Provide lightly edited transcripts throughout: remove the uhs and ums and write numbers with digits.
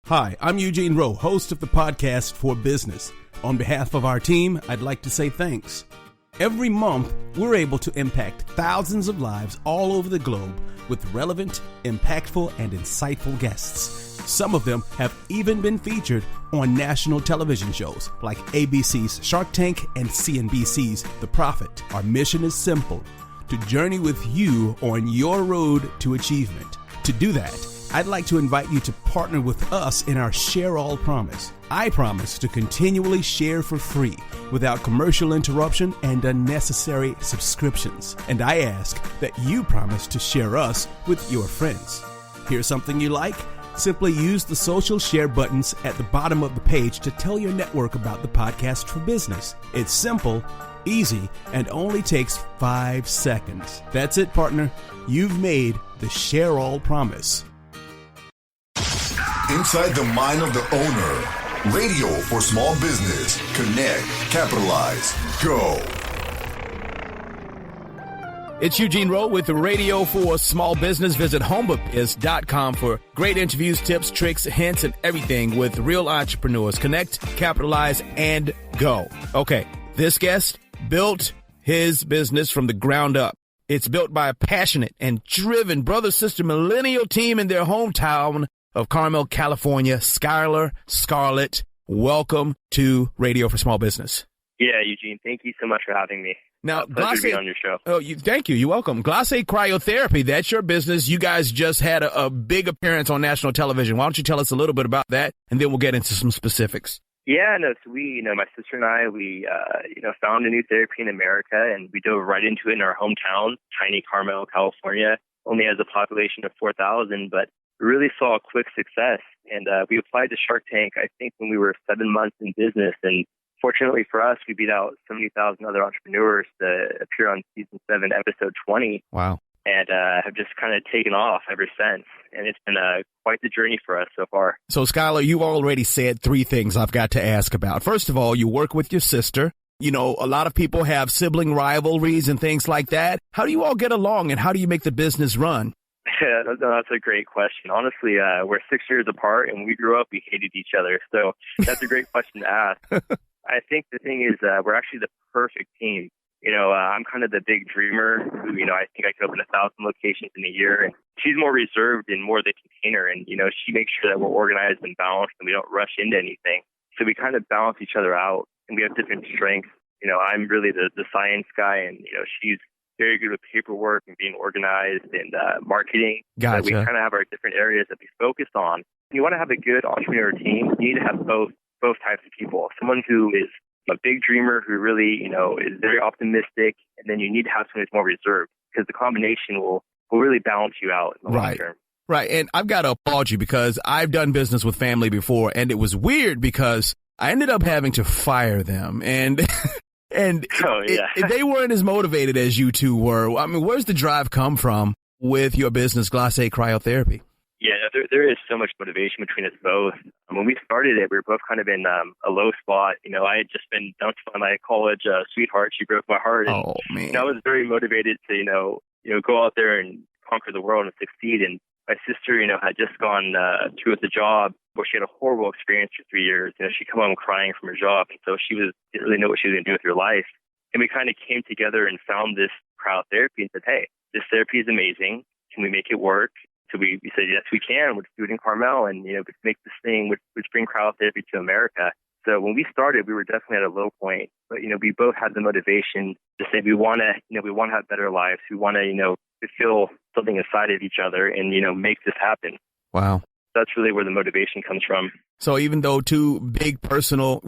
Hi, I'm Eugene Rowe, host of the podcast For Business. On behalf of our team, I'd like to say thanks. Every month, we're able to impact thousands of lives all over the globe with relevant, impactful, and insightful guests. Some of them have even been featured on national television shows like ABC's Shark Tank and CNBC's The Profit. Our mission is simple: to journey with you on your road to achievement. To do that, I'd like to invite you to partner with us in our Share All promise. I promise to continually share for free without commercial interruption and unnecessary subscriptions. And I ask that you promise to share us with your friends. Here's something you like? Simply use the social share buttons at the bottom of the page to tell your network about the podcast For Business. It's simple, easy, and only takes 5 seconds. That's it, partner. You've made the Share All promise. Inside the mind of the owner. Radio for small business. Connect, capitalize, go. It's Eugene Rowe with the Radio for Small Business. Visit homebupiz.com for great interviews, tips, tricks, hints, and everything with real entrepreneurs. Connect, capitalize, and go. Okay, this guest built his business from the ground up. It's built by a passionate and driven brother-sister millennial team in their hometown of Carmel, California. Skylar, Scarlett, welcome to Radio for Small Business. Yeah, Eugene, thank you so much for having me. Now, pleasure to be on your show. Oh, thank you. You're welcome. Glace Cryotherapy, that's your business. You guys just had a big appearance on national television. Why don't you tell us a little bit about that, and then we'll get into some specifics. Yeah, no, so we, my sister and I, we found a new therapy in America, and we dove right into it in our hometown, tiny Carmel, California. Only has a population of 4,000, but we really saw a quick success. And we applied to Shark Tank, I think, when we were 7 months in business. And fortunately for us, we beat out 70,000 other entrepreneurs to appear on season 7, episode 20. Wow. And have just kind of taken off ever since. And it's been quite the journey for us so far. So, Skylar, you already said 3 things I've got to ask about. First of all, you work with your sister. You know, a lot of people have sibling rivalries and things like that. How do you all get along, and how do you make the business run? Yeah, that's a great question. Honestly, we're 6 years apart, and when we grew up, we hated each other. So that's a great question to ask. I think the thing is we're actually the perfect team. I'm kind of the big dreamer who, I think I could open 1,000 locations in a year. And she's more reserved and more the container. And, she makes sure that we're organized and balanced and we don't rush into anything. So we kind of balance each other out, and we have different strengths. I'm really the science guy, and, she's very good with paperwork and being organized and marketing. Gotcha. So we kind of have our different areas that we focus on. You want to have a good entrepreneur team, you need to have both types of people. Someone who is a big dreamer who really, is very optimistic, and then you need to have someone who's more reserved, because the combination will really balance you out in the long term. Right. And I've got to applaud you, because I've done business with family before, and it was weird because I ended up having to fire them. And they weren't as motivated as you two were. I mean, where's the drive come from with your business, Glace Cryotherapy? Yeah, there is so much motivation between us both. When we started it, we were both kind of in a low spot. I had just been dumped by my college sweetheart. She broke my heart. And, man. I was very motivated to, go out there and conquer the world and succeed. And my sister, had just gone through with the job where she had a horrible experience for 3 years. She come home crying from her job. And so didn't really know what she was going to do with her life. And we kind of came together and found this cryotherapy and said, hey, this therapy is amazing. Can we make it work? So we said, yes, we can. We'll do it in Carmel and, make this thing, which bring cryotherapy to America. So when we started, we were definitely at a low point. But, we both had the motivation to say we want to have better lives. We want to feel something inside of each other and, make this happen. Wow. That's really where the motivation comes from. So even though two big personal,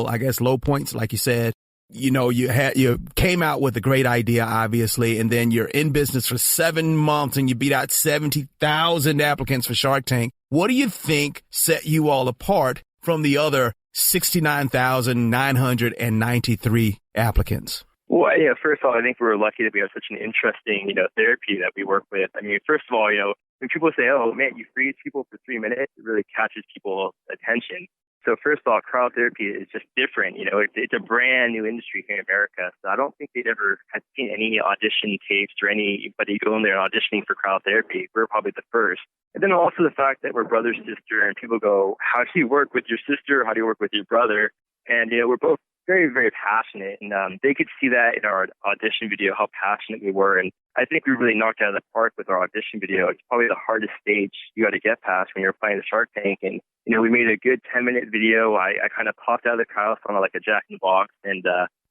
I guess, low points, like you said, you came out with a great idea, obviously, and then you're in business for 7 months and you beat out 70,000 applicants for Shark Tank. What do you think set you all apart from the other 69,993 applicants? Well, first of all, I think we're lucky that we have such an interesting, therapy that we work with. I mean, first of all, when people say, oh, man, you freeze people for 3 minutes, it really catches people's attention. So first of all, cryotherapy is just different. It's a brand new industry here in America. So I don't think they'd ever had seen any audition tapes or anybody go in there auditioning for cryotherapy. We're probably the first. And then also the fact that we're brother, sister, and people go, how do you work with your sister? How do you work with your brother? And, we're both very, very passionate. And they could see that in our audition video, how passionate we were. And I think we really knocked it out of the park with our audition video. It's probably the hardest stage you got to get past when you're playing the Shark Tank. And, we made a good 10-minute video. I kind of popped out of the crowd on like a Jack in the Box. And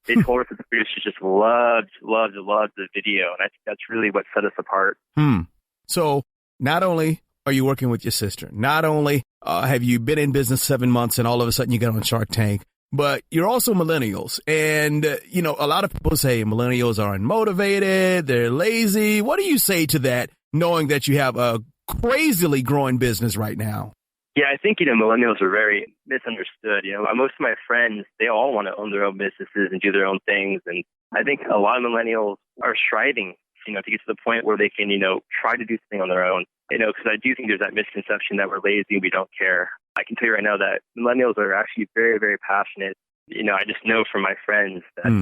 they told us that the producers just loved the video. And I think that's really what set us apart. So not only are you working with your sister, not only have you been in business 7 months and all of a sudden you get on Shark Tank, but you're also millennials. And, a lot of people say millennials are unmotivated, they're lazy. What do you say to that, knowing that you have a crazily growing business right now? Yeah, I think, millennials are very misunderstood. Most of my friends, they all want to own their own businesses and do their own things. And I think a lot of millennials are striving, to get to the point where they can, try to do something on their own. Because I do think there's that misconception that we're lazy and we don't care. I can tell you right now that millennials are actually very, very passionate. I just know from my friends that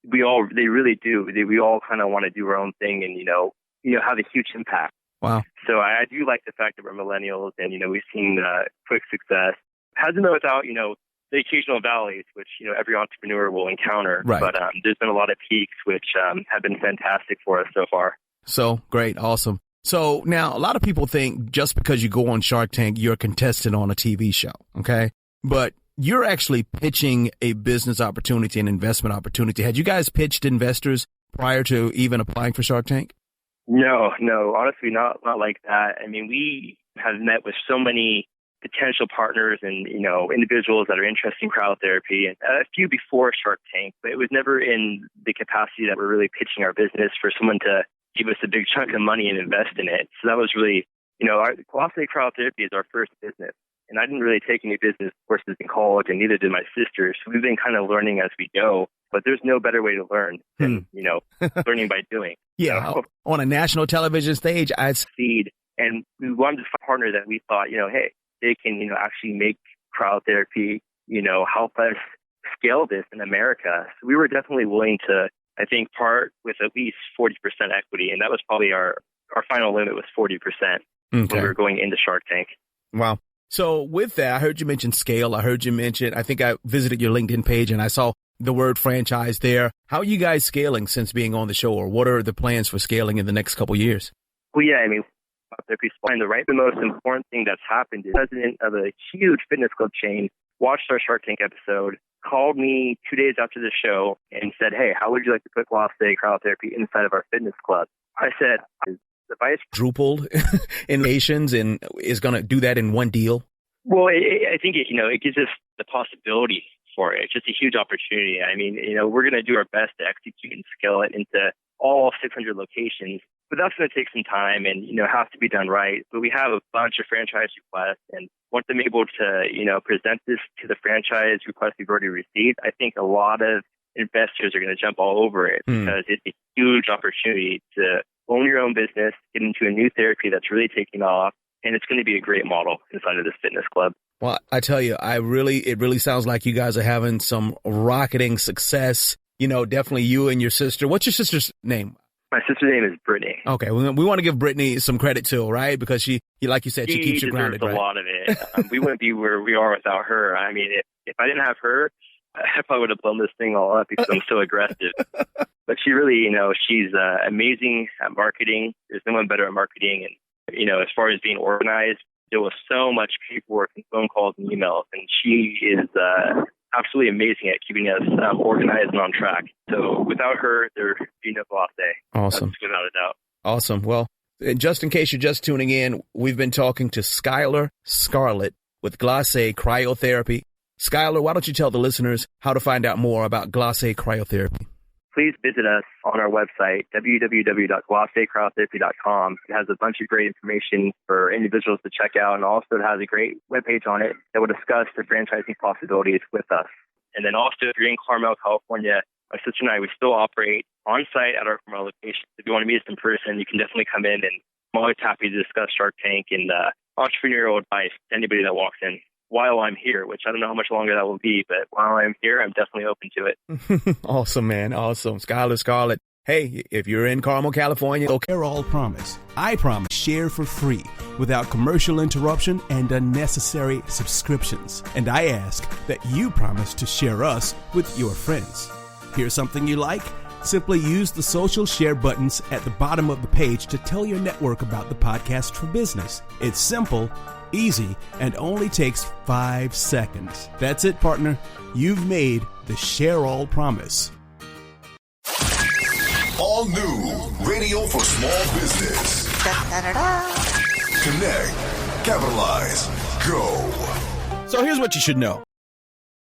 they really do. We all kind of want to do our own thing and, have a huge impact. Wow. So I do like the fact that we're millennials and, we've seen quick success. Hasn't been without, the occasional valleys, which, every entrepreneur will encounter. Right. But there's been a lot of peaks, which have been fantastic for us so far. So great. Awesome. So now a lot of people think just because you go on Shark Tank, you're a contestant on a TV show. Okay. But you're actually pitching a business opportunity, an investment opportunity. Had you guys pitched investors prior to even applying for Shark Tank? No, honestly, not like that. I mean, we have met with so many potential partners and, individuals that are interested in cryotherapy and a few before Shark Tank, but it was never in the capacity that we're really pitching our business for someone to give us a big chunk of money and invest in it. So that was really, our Gameday Cryotherapy is our first business. And I didn't really take any business courses in college, and neither did my sister. So we've been kind of learning as we go. But there's no better way to learn than, learning by doing. Yeah. So, on a national television stage, I'd seed. And we wanted to find a partner that we thought, hey, they can, actually make cryotherapy, help us scale this in America. So we were definitely willing to, I think, part with at least 40% equity. And that was probably our final limit was 40% when we were going into Shark Tank. Wow. So with that, I heard you mention scale. I think I visited your LinkedIn page and I saw the word franchise there. How are you guys scaling since being on the show, or what are the plans for scaling in the next couple of years? Well, yeah, I mean, the most important thing that's happened is the president of a huge fitness club chain watched our Shark Tank episode, called me 2 days after the show and said, hey, how would you like to put Gameday Cryotherapy inside of our fitness club? I said, the vice quadrupled in nations and is going to do that in one deal? Well, I think it gives us the possibility for it. It's just a huge opportunity. I mean, we're going to do our best to execute and scale it into all 600 locations, but that's going to take some time and, have to be done right. But we have a bunch of franchise requests, and once I'm able to, present this to the franchise request we've already received, I think a lot of investors are going to jump all over it because it's a huge opportunity to own your own business, get into a new therapy that's really taking off, and it's going to be a great model inside of this fitness club. Well, I tell you, it really sounds like you guys are having some rocketing success. Definitely you and your sister. What's your sister's name? My sister's name is Brittany. Okay, we want to give Brittany some credit too, right? Because she, like you said, she keeps you grounded, right? A lot of it. We wouldn't be where we are without her. I mean, if I didn't have her, I probably would have blown this thing all up because I'm so aggressive. But she really, she's amazing at marketing. There's no one better at marketing. And, as far as being organized, there was so much paperwork and phone calls and emails. And she is absolutely amazing at keeping us organized and on track. So without her, there'd be no Gameday. Awesome. That's without a doubt. Awesome. Well, just in case you're just tuning in, we've been talking to Skylar Scarlett with Gameday Cryotherapy. Skylar, why don't you tell the listeners how to find out more about Gameday Cryotherapy? Please visit us on our website, www.gameday.com. It has a bunch of great information for individuals to check out, and also it has a great webpage on it that will discuss the franchising possibilities with us. And then also, if you're in Carmel, California, my sister and I, we still operate on-site at our Carmel location. If you want to meet us in person, you can definitely come in, and I'm always happy to discuss Shark Tank and entrepreneurial advice to anybody that walks in. while I'm here, which I don't know how much longer that will be, but while I'm here, I'm definitely open to it. Awesome, man. Awesome. Skylar Scarlett. Hey, if you're in Carmel, California, okay. Share all promise. I promise. Share for free without commercial interruption and unnecessary subscriptions. And I ask that you promise to share us with your friends. Here's something you like? Simply use the social share buttons at the bottom of the page to tell your network about the Podcast for Business. It's simple, easy, and only takes 5 seconds. That's it, partner. You've made the Share All promise. All new radio for small business. Connect, capitalize, go. So here's what you should know.